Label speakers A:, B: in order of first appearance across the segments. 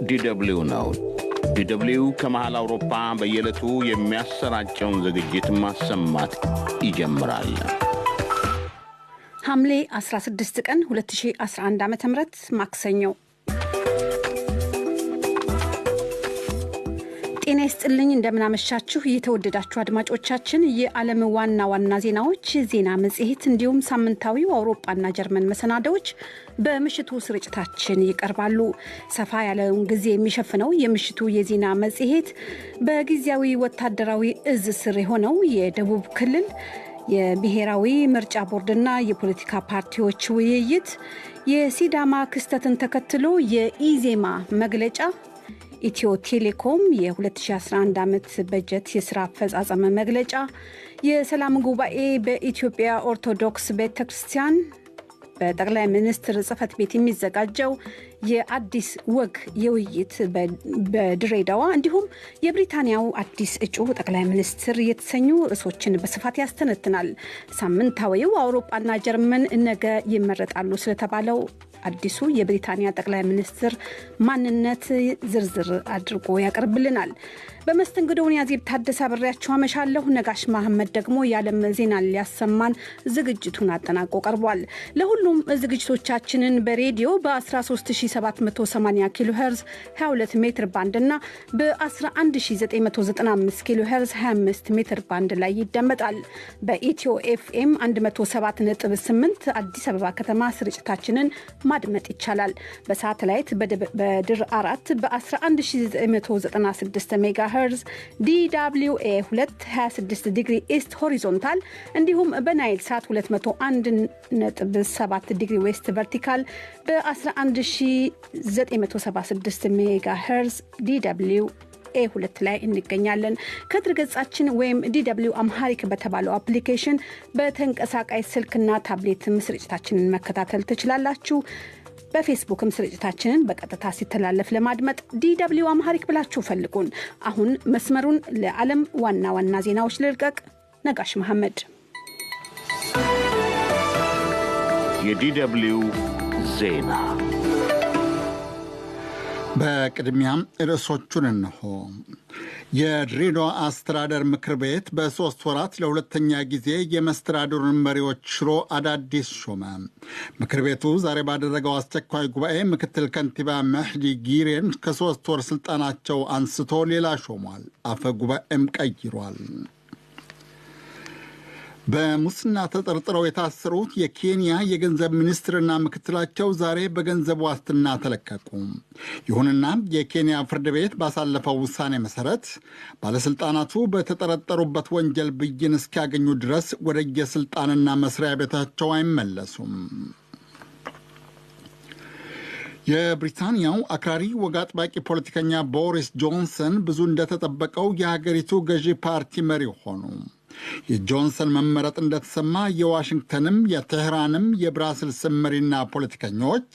A: ዲደብሊው ነው። ዲደብሊው ከመሃል አውሮፓ በየዕለቱ የሚያሰራጨውን ዝግጅት ማሰማት ይጀምራል።
B: ሐምሌ 16 ቀን 2011 ዓ.ም ማክሰኞ። ጤና ይስጥልኝ፣ እንደምናመሻችሁ የተወደዳችሁ አድማጮቻችን። የዓለም ዋና ዋና ዜናዎች፣ ዜና መጽሔት እንዲሁም ሳምንታዊው አውሮፓና ጀርመን መሰናዶዎች በምሽቱ ስርጭታችን ይቀርባሉ። ሰፋ ያለውን ጊዜ የሚሸፍነው የምሽቱ የዜና መጽሔት በጊዜያዊ ወታደራዊ እዝ ስር የሆነው የደቡብ ክልል የብሔራዊ ምርጫ ቦርድና የፖለቲካ ፓርቲዎች ውይይት፣ የሲዳማ ክስተትን ተከትሎ የኢዜማ መግለጫ፣ ኢትዮ ቴሌኮም የ2011 ዓመት በጀት የሥራ አፈጻጸም መግለጫ፣ የሰላም ጉባኤ በኢትዮጵያ ኦርቶዶክስ ቤተክርስቲያን በጠቅላይ ሚኒስትር ጽሕፈት ቤት የሚዘጋጀው የአዲስ ወግ የውይይት በድሬዳዋ እንዲሁም የብሪታንያው አዲስ እጩ ጠቅላይ ሚኒስትር የተሰኙ ርዕሶችን በስፋት ያስተነትናል። ሳምንታዊው አውሮፓና ጀርመን ነገ ይመረጣሉ ስለተባለው አዲሱ የብሪታንያ ጠቅላይ ሚኒስትር ማንነት ዝርዝር አድርጎ ያቀርብልናል። በመስተንግዶው ያዜብ ታደሰ አብሬያችሁ አመሻለሁ። ነጋሽ መሐመድ ደግሞ የዓለም ዜና ሊያሰማን ዝግጅቱን አጠናቆ ቀርቧል። ለሁሉም ዝግጅቶቻችንን በሬዲዮ በ13780 ኪሎ ሄርዝ 22 ሜትር ባንድ እና በ11995 ኪሎ ሄርዝ 25 ሜትር ባንድ ላይ ይደመጣል። በኢትዮ ኤፍኤም 107.8 አዲስ አበባ ከተማ ስርጭታችንን ማድመጥ ይቻላል። በሳተላይት በድር 4 በ11996 ሜጋ ሄርዝ DWA 226 ዲግሪ ኢስት ሆሪዞንታል እንዲሁም በናይል ሳት 201.7 ዲግሪ ዌስት ቨርቲካል በ11976 ሜጋ ሄርዝ DWA2 ላይ እንገኛለን። ከድረገጻችን ወይም DW አምሃሪክ በተባለው አፕሊኬሽን በተንቀሳቃሽ ስልክና ታብሌት ስርጭታችንን መከታተል ትችላላችሁ። በፌስቡክም ስርጭታችንን በቀጥታ ሲተላለፍ ለማድመጥ DW አምሃሪክ ብላችሁ ፈልጉን። አሁን መስመሩን ለዓለም ዋና ዋና ዜናዎች ልልቀቅ። ነጋሽ መሐመድ።
A: የዲደብሊው ዜና
C: በቅድሚያም ርዕሶቹን እንሆ። የድሬዳዋ አስተዳደር ምክር ቤት በ3 ወራት ለሁለተኛ ጊዜ የመስተዳድሩን መሪዎች ሽሮ አዳዲስ ሾመ። ምክር ቤቱ ዛሬ ባደረገው አስቸኳይ ጉባኤ ምክትል ከንቲባ መህዲ ጊሬን ከ3 ወር ስልጣናቸው አንስቶ ሌላ ሾሟል። አፈ ጉባኤም ቀይሯል። በሙስና ተጠርጥረው የታሰሩት የኬንያ የገንዘብ ሚኒስትርና ምክትላቸው ዛሬ በገንዘብ ዋስትና ተለቀቁ። ይሁንና የኬንያ ፍርድ ቤት ባሳለፈው ውሳኔ መሰረት ባለስልጣናቱ በተጠረጠሩበት ወንጀል ብይን እስኪያገኙ ድረስ ወደ የስልጣንና መስሪያ ቤታቸው አይመለሱም። የብሪታንያው አክራሪ ወግ አጥባቂ ፖለቲከኛ ቦሪስ ጆንሰን ብዙ እንደተጠበቀው የሀገሪቱ ገዢ ፓርቲ መሪ ሆኑ። የጆንሰን መመረጥ እንደተሰማ የዋሽንግተንም የቴህራንም የብራስልስ መሪና ፖለቲከኞች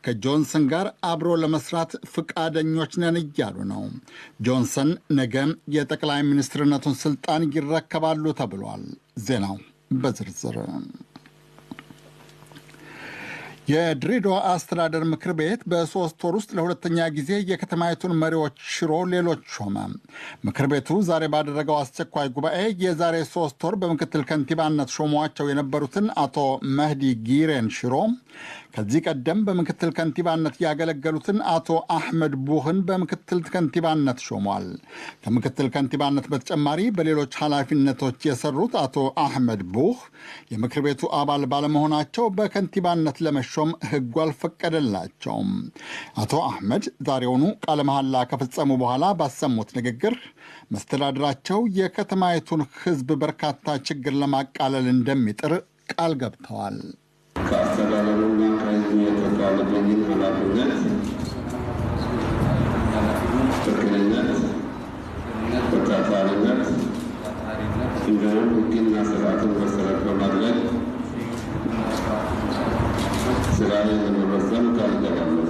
C: ከጆንሰን ጋር አብሮ ለመስራት ፍቃደኞች ነን እያሉ ነው። ጆንሰን ነገ የጠቅላይ ሚኒስትርነቱን ስልጣን ይረከባሉ ተብሏል። ዜናው በዝርዝር። የድሬዳዋ አስተዳደር ምክር ቤት በ3 ወር ውስጥ ለሁለተኛ ጊዜ የከተማይቱን መሪዎች ሽሮ ሌሎች ሾመ። ምክር ቤቱ ዛሬ ባደረገው አስቸኳይ ጉባኤ የዛሬ 3 ወር በምክትል ከንቲባነት ሾሟቸው የነበሩትን አቶ መህዲ ጊሬን ሽሮ ከዚህ ቀደም በምክትል ከንቲባነት ያገለገሉትን አቶ አህመድ ቡህን በምክትል ከንቲባነት ሾሟል። ከምክትል ከንቲባነት በተጨማሪ በሌሎች ኃላፊነቶች የሰሩት አቶ አህመድ ቡህ የምክር ቤቱ አባል ባለመሆናቸው በከንቲባነት ለመሾም ሕጉ አልፈቀደላቸውም። አቶ አህመድ ዛሬውኑ ቃለ መሐላ ከፈጸሙ በኋላ ባሰሙት ንግግር መስተዳድራቸው የከተማይቱን ሕዝብ በርካታ ችግር ለማቃለል እንደሚጥር ቃል ገብተዋል።
D: ከአስተዳደሩና ከሕዝቡ የተጣለብኝን ኃላፊነት ትክክለኛነት፣ በታታሪነት እንዲሁም ሕግና ስርዓትን መሰረት በማድረግ ስራዬን ለመፈጸም ቃል እገባለሁ።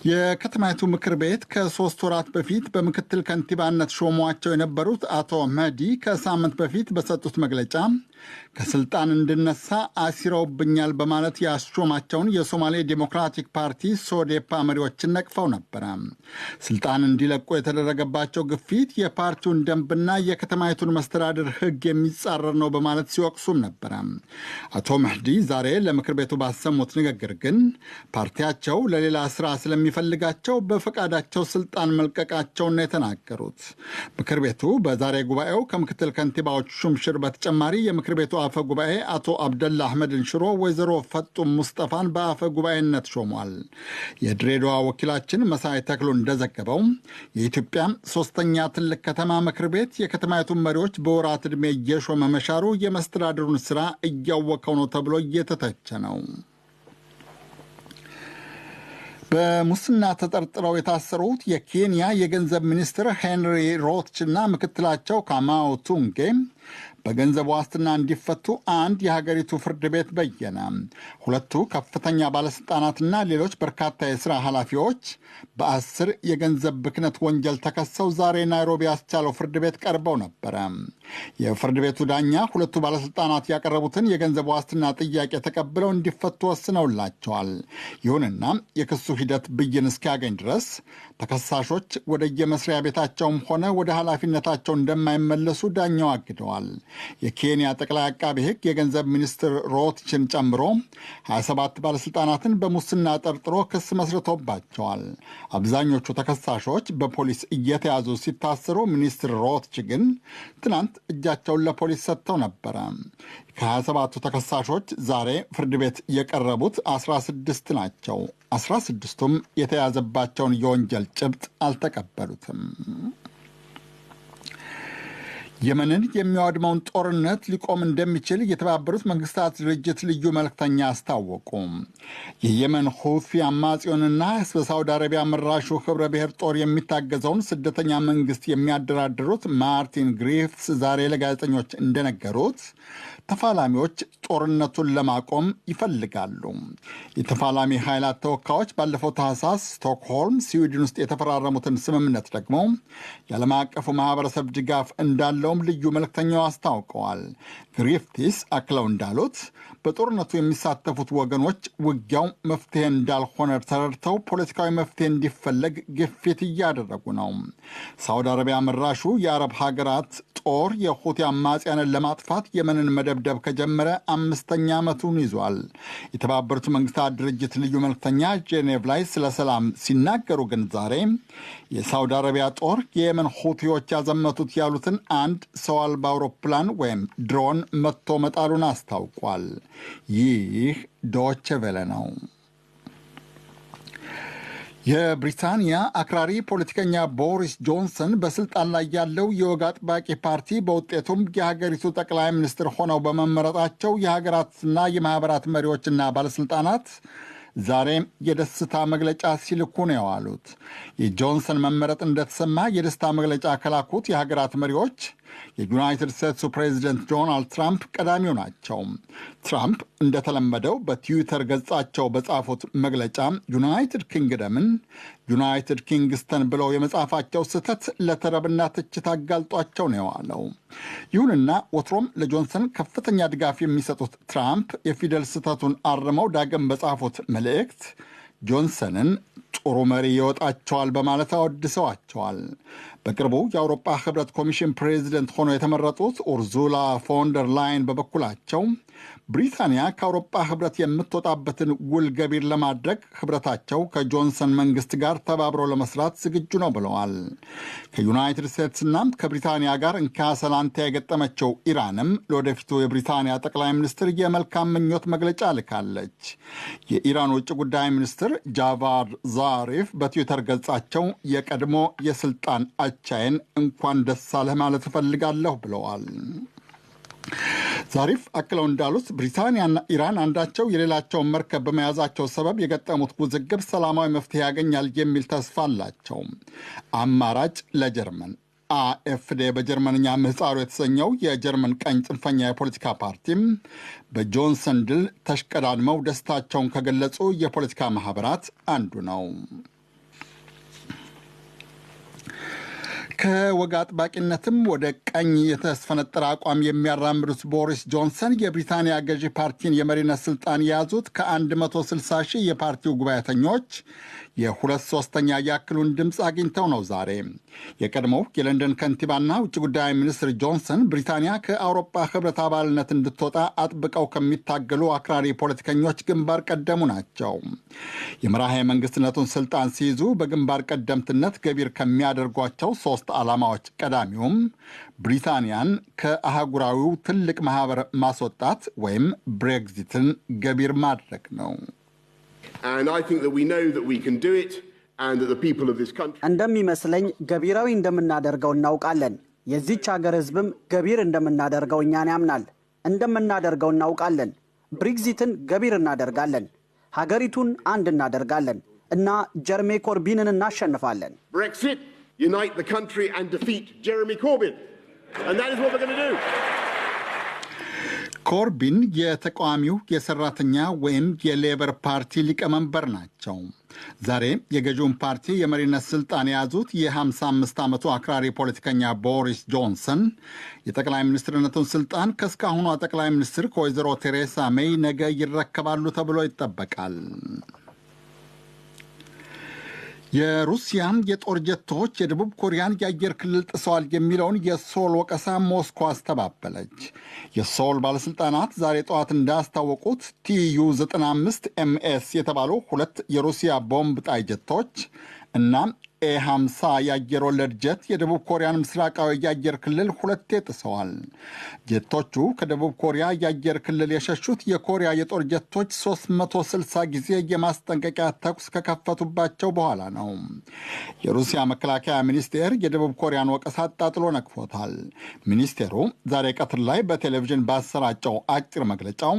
C: የከተማይቱ ምክር ቤት ከ3 ወራት በፊት በምክትል ከንቲባነት ሾሟቸው የነበሩት አቶ መህዲ ከሳምንት በፊት በሰጡት መግለጫ ከስልጣን እንድነሳ አሲረውብኛል በማለት ያስሾማቸውን የሶማሌ ዴሞክራቲክ ፓርቲ ሶዴፓ መሪዎችን ነቅፈው ነበረ። ስልጣን እንዲለቁ የተደረገባቸው ግፊት የፓርቲውን ደንብና የከተማይቱን መስተዳድር ሕግ የሚጻረር ነው በማለት ሲወቅሱም ነበረ። አቶ መህዲ ዛሬ ለምክር ቤቱ ባሰሙት ንግግር ግን ፓርቲያቸው ለሌላ ስራ ስለሚፈልጋቸው በፈቃዳቸው ስልጣን መልቀቃቸውን ነው የተናገሩት። ምክር ቤቱ በዛሬ ጉባኤው ከምክትል ከንቲባዎች ሹምሽር በተጨማሪ የምክር ቤቱ አፈ ጉባኤ አቶ አብደላ አህመድን ሽሮ ወይዘሮ ፈጡም ሙስጠፋን በአፈ ጉባኤነት ሾሟል። የድሬዳዋ ወኪላችን መሳይ ተክሎ እንደዘገበው የኢትዮጵያ ሶስተኛ ትልቅ ከተማ ምክር ቤት የከተማይቱን መሪዎች በወራት ዕድሜ እየሾመ መሻሩ የመስተዳድሩን ስራ እያወከው ነው ተብሎ እየተተቸ ነው። በሙስና ተጠርጥረው የታሰሩት የኬንያ የገንዘብ ሚኒስትር ሄንሪ ሮትችና ምክትላቸው ካማው ቱንጌ በገንዘብ ዋስትና እንዲፈቱ አንድ የሀገሪቱ ፍርድ ቤት በየነ። ሁለቱ ከፍተኛ ባለሥልጣናትና ሌሎች በርካታ የሥራ ኃላፊዎች በ10 የገንዘብ ብክነት ወንጀል ተከሰው ዛሬ ናይሮቢ ያስቻለው ፍርድ ቤት ቀርበው ነበረ። የፍርድ ቤቱ ዳኛ ሁለቱ ባለሥልጣናት ያቀረቡትን የገንዘብ ዋስትና ጥያቄ ተቀብለው እንዲፈቱ ወስነውላቸዋል። ይሁንና የክሱ ሂደት ብይን እስኪያገኝ ድረስ ተከሳሾች ወደ የመስሪያ ቤታቸውም ሆነ ወደ ኃላፊነታቸው እንደማይመለሱ ዳኛው አግደዋል። የኬንያ ጠቅላይ አቃቤ ሕግ የገንዘብ ሚኒስትር ሮትችን ጨምሮ 27 ባለሥልጣናትን በሙስና ጠርጥሮ ክስ መስርቶባቸዋል። አብዛኞቹ ተከሳሾች በፖሊስ እየተያዙ ሲታሰሩ፣ ሚኒስትር ሮትች ግን ትናንት እጃቸውን ለፖሊስ ሰጥተው ነበረ። ከ27ቱ ተከሳሾች ዛሬ ፍርድ ቤት የቀረቡት 16 ናቸው። 16ቱም የተያዘባቸውን የወንጀል ጭብጥ አልተቀበሉትም። የመንን የሚያወድመውን ጦርነት ሊቆም እንደሚችል የተባበሩት መንግስታት ድርጅት ልዩ መልእክተኛ አስታወቁ። የየመን ሁቲ አማጺውንና በሳውዲ አረቢያ መራሹ ህብረ ብሔር ጦር የሚታገዘውን ስደተኛ መንግስት የሚያደራድሩት ማርቲን ግሪፍስ ዛሬ ለጋዜጠኞች እንደነገሩት ተፋላሚዎች ጦርነቱን ለማቆም ይፈልጋሉ። የተፋላሚ ኃይላት ተወካዮች ባለፈው ታህሳስ ስቶክሆልም ስዊድን ውስጥ የተፈራረሙትን ስምምነት ደግሞ የዓለም አቀፉ ማህበረሰብ ድጋፍ እንዳለውም ልዩ መልእክተኛው አስታውቀዋል። ግሪፍቲስ አክለው እንዳሉት በጦርነቱ የሚሳተፉት ወገኖች ውጊያው መፍትሄ እንዳልሆነ ተረድተው ፖለቲካዊ መፍትሄ እንዲፈለግ ግፊት እያደረጉ ነው። ሳውዲ አረቢያ መራሹ የአረብ ሀገራት ጦር የሁቲ አማጽያንን ለማጥፋት የመንን መደብደብ ከጀመረ 5ኛ ዓመቱን ይዟል። የተባበሩት መንግስታት ድርጅት ልዩ መልእክተኛ ጄኔቭ ላይ ስለ ሰላም ሲናገሩ ግን ዛሬ የሳውዲ አረቢያ ጦር የየመን ሁቲዎች ያዘመቱት ያሉትን አንድ ሰው አልባ አውሮፕላን ወይም ድሮን መትቶ መጣሉን አስታውቋል። ይህ ዶቼ ቬለ ነው። የብሪታንያ አክራሪ ፖለቲከኛ ቦሪስ ጆንሰን በስልጣን ላይ ያለው የወግ አጥባቂ ፓርቲ በውጤቱም የሀገሪቱ ጠቅላይ ሚኒስትር ሆነው በመመረጣቸው የሀገራትና የማኅበራት መሪዎችና ባለሥልጣናት ዛሬ የደስታ መግለጫ ሲልኩ ነው የዋሉት። የጆንሰን መመረጥ እንደተሰማ የደስታ መግለጫ ከላኩት የሀገራት መሪዎች የዩናይትድ ስቴትሱ ፕሬዚደንት ዶናልድ ትራምፕ ቀዳሚው ናቸው። ትራምፕ እንደተለመደው በትዊተር ገጻቸው በጻፉት መግለጫ ዩናይትድ ኪንግደምን ዩናይትድ ኪንግስተን ብለው የመጻፋቸው ስህተት ለተረብና ትችት አጋልጧቸው ነው የዋለው። ይሁንና ወትሮም ለጆንሰን ከፍተኛ ድጋፍ የሚሰጡት ትራምፕ የፊደል ስህተቱን አርመው ዳግም በጻፉት መልእክት ጆንሰንን ጥሩ መሪ ይወጣቸዋል በማለት አወድሰዋቸዋል። በቅርቡ የአውሮፓ ህብረት ኮሚሽን ፕሬዚደንት ሆነው የተመረጡት ኡርዙላ ፎንደር ላይን በበኩላቸው ብሪታንያ ከአውሮፓ ህብረት የምትወጣበትን ውል ገቢር ለማድረግ ህብረታቸው ከጆንሰን መንግስት ጋር ተባብረው ለመስራት ዝግጁ ነው ብለዋል። ከዩናይትድ ስቴትስና ከብሪታንያ ጋር እንካ ሰላንታ የገጠመችው ኢራንም ለወደፊቱ የብሪታንያ ጠቅላይ ሚኒስትር የመልካም ምኞት መግለጫ ልካለች። የኢራን ውጭ ጉዳይ ሚኒስትር ጃቫድ ዛሪፍ በትዊተር ገጻቸው የቀድሞ የስልጣን አቻይን እንኳን ደስ አለህ ማለት እፈልጋለሁ ብለዋል። ዛሪፍ አክለው እንዳሉት ብሪታንያና ኢራን አንዳቸው የሌላቸውን መርከብ በመያዛቸው ሰበብ የገጠሙት ውዝግብ ሰላማዊ መፍትሄ ያገኛል የሚል ተስፋ አላቸው። አማራጭ ለጀርመን AfD በጀርመንኛ ምህጻሩ የተሰኘው የጀርመን ቀኝ ጽንፈኛ የፖለቲካ ፓርቲም በጆንሰን ድል ተሽቀዳድመው ደስታቸውን ከገለጹ የፖለቲካ ማህበራት አንዱ ነው። ከወግ አጥባቂነትም ወደ ቀኝ የተስፈነጠረ አቋም የሚያራምዱት ቦሪስ ጆንሰን የብሪታንያ ገዢ ፓርቲን የመሪነት ስልጣን የያዙት ከ160 ሺህ የፓርቲው ጉባኤተኞች የ2/3 ያክሉን ድምፅ አግኝተው ነው ዛሬ። የቀድሞው የለንደን ከንቲባና ውጭ ጉዳይ ሚኒስትር ጆንሰን ብሪታንያ ከአውሮፓ ህብረት አባልነት እንድትወጣ አጥብቀው ከሚታገሉ አክራሪ ፖለቲከኞች ግንባር ቀደሙ ናቸው። የመራሄ መንግስትነቱን ስልጣን ሲይዙ በግንባር ቀደምትነት ገቢር ከሚያደርጓቸው 3 ዓላማዎች ቀዳሚውም ብሪታንያን ከአህጉራዊው ትልቅ ማህበር ማስወጣት ወይም ብሬግዚትን ገቢር ማድረግ ነው።
E: እንደሚመስለኝ ገቢራዊ እንደምናደርገው እናውቃለን። የዚች ሀገር ህዝብም ገቢር እንደምናደርገው እኛን ያምናል። እንደምናደርገው እናውቃለን። ብሬግዚትን ገቢር እናደርጋለን። ሀገሪቱን አንድ እናደርጋለን እና ጀርሜ ኮርቢንን እናሸንፋለን።
F: Brexit, unite the country and defeat Jeremy Corbyn. And that is what we're going to do.
C: ኮርቢን የተቃዋሚው የሰራተኛ ወይም የሌበር ፓርቲ ሊቀመንበር ናቸው። ዛሬ የገዢውን ፓርቲ የመሪነት ስልጣን የያዙት የ55 ዓመቱ አክራሪ ፖለቲከኛ ቦሪስ ጆንሰን የጠቅላይ ሚኒስትርነቱን ስልጣን ከእስካሁኗ ጠቅላይ ሚኒስትር ከወይዘሮ ቴሬሳ ሜይ ነገ ይረከባሉ ተብሎ ይጠበቃል። የሩሲያ የጦር ጀቶች የደቡብ ኮሪያን የአየር ክልል ጥሰዋል የሚለውን የሶል ወቀሳ ሞስኮ አስተባበለች። የሶል ባለሥልጣናት ዛሬ ጠዋት እንዳስታወቁት TU-95 MS የተባሉ 2 የሩሲያ ቦምብ ጣይ ጀቶች እና A-50 የአየር ወለድ ጀት የደቡብ ኮሪያን ምስራቃዊ የአየር ክልል 2 ጥሰዋል። ጀቶቹ ከደቡብ ኮሪያ የአየር ክልል የሸሹት የኮሪያ የጦር ጀቶች 360 ጊዜ የማስጠንቀቂያ ተኩስ ከከፈቱባቸው በኋላ ነው። የሩሲያ መከላከያ ሚኒስቴር የደቡብ ኮሪያን ወቀሳ አጣጥሎ ነቅፎታል። ሚኒስቴሩ ዛሬ ቀትር ላይ በቴሌቪዥን ባሰራጨው አጭር መግለጫው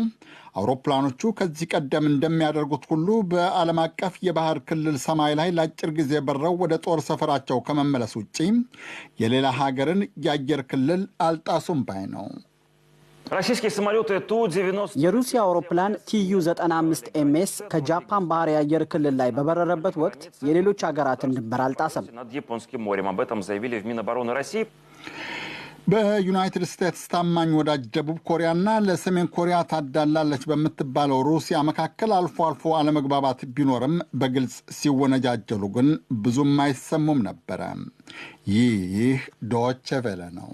C: አውሮፕላኖቹ ከዚህ ቀደም እንደሚያደርጉት ሁሉ በዓለም አቀፍ የባህር ክልል ሰማይ ላይ ለአጭር ጊዜ በረው ወደ ጦር ሰፈራቸው ከመመለስ ውጪ የሌላ ሀገርን የአየር ክልል አልጣሱም ባይ ነው።
E: የሩሲያ አውሮፕላን TU-95 MS ከጃፓን ባህር የአየር ክልል ላይ በበረረበት ወቅት የሌሎች ሀገራትን ድንበር አልጣሰም።
C: በዩናይትድ ስቴትስ ታማኝ ወዳጅ ደቡብ ኮሪያና ለሰሜን ኮሪያ ታዳላለች በምትባለው ሩሲያ መካከል አልፎ አልፎ አለመግባባት ቢኖርም በግልጽ ሲወነጃጀሉ ግን ብዙም አይሰሙም ነበረ። ይህ ዶቼ ቬለ ነው።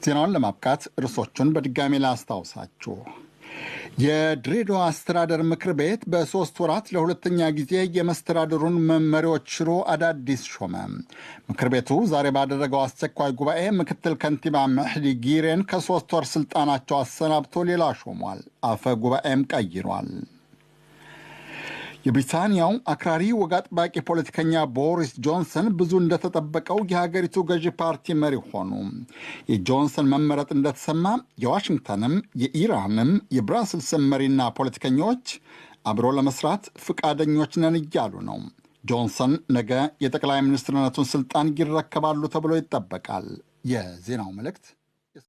C: ዜናውን ለማብቃት ርዕሶቹን በድጋሚ ላስታውሳችሁ። የድሬዳዋ አስተዳደር ምክር ቤት በ3 ወራት ለሁለተኛ ጊዜ የመስተዳድሩን መመሪያዎች ሽሮ አዳዲስ ሾመ። ምክር ቤቱ ዛሬ ባደረገው አስቸኳይ ጉባኤ ምክትል ከንቲባ መህዲ ጊሬን ከ3 ወር ስልጣናቸው አሰናብቶ ሌላ ሾሟል። አፈ ጉባኤም ቀይሯል። የብሪታንያው አክራሪ ወግ አጥባቂ ፖለቲከኛ ቦሪስ ጆንሰን ብዙ እንደተጠበቀው የሀገሪቱ ገዢ ፓርቲ መሪ ሆኑ። የጆንሰን መመረጥ እንደተሰማ የዋሽንግተንም የኢራንም የብራስልስም መሪና ፖለቲከኞች አብሮ ለመስራት ፍቃደኞች ነን እያሉ ነው። ጆንሰን ነገ የጠቅላይ ሚኒስትርነቱን ስልጣን ይረከባሉ ተብሎ ይጠበቃል። የዜናው መልእክት